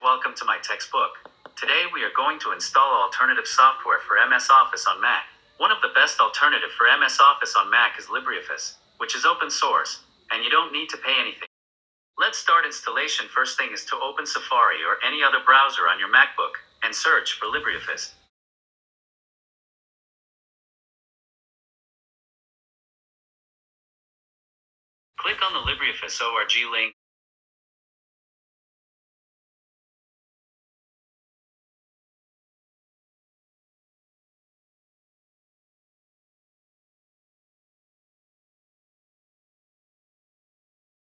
Welcome to my textbook. Today we are going to install alternative software for MS Office on Mac. One of the best alternative for MS Office on Mac is LibreOffice, which is open source, and you don't need to pay anything. Let's start installation. First thing is to open Safari or any other browser on your MacBook and search for LibreOffice. Click on the LibreOffice.org link.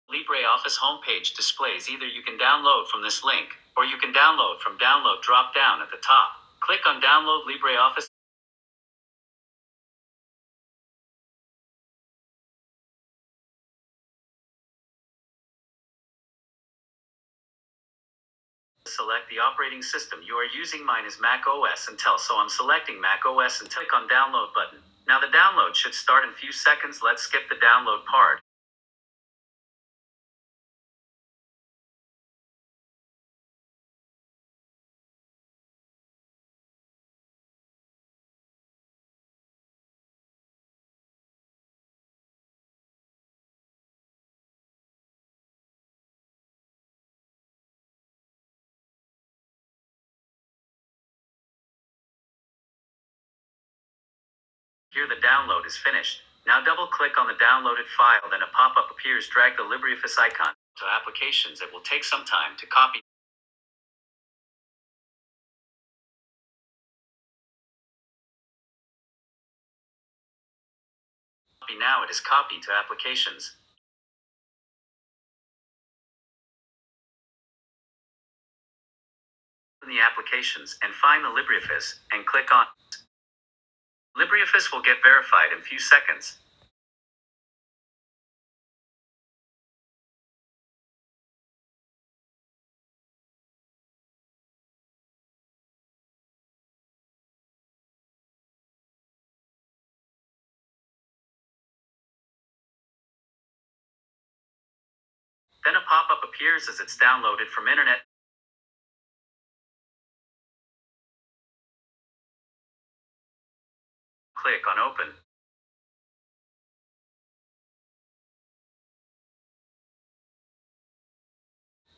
LibreOffice homepage displays. Either you can download from this link, or you can download from Download drop down at the top. Click on Download LibreOffice. Select the operating system you are using. Mine is Mac OS Intel, so I'm selecting Mac OS and click on Download button. Now the download should start in a few seconds. Let's skip the download part. Here the download is finished. Now double click on the downloaded file, then a pop-up appears. Drag the LibreOffice icon to applications. It will take some time to copy. Now it is copied to applications. In the applications and find the LibreOffice and click on it. LibreOffice will get verified in a few seconds. Then a pop-up appears as it's downloaded from internet. Click on Open.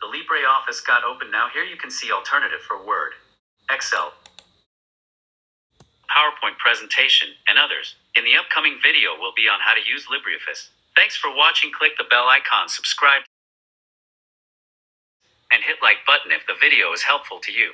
The LibreOffice got open. Now here you can see alternative for Word, Excel, PowerPoint presentation, and others. In the upcoming video will be on how to use LibreOffice. Thanks for watching. Click the bell icon, subscribe, and hit like button if the video is helpful to you.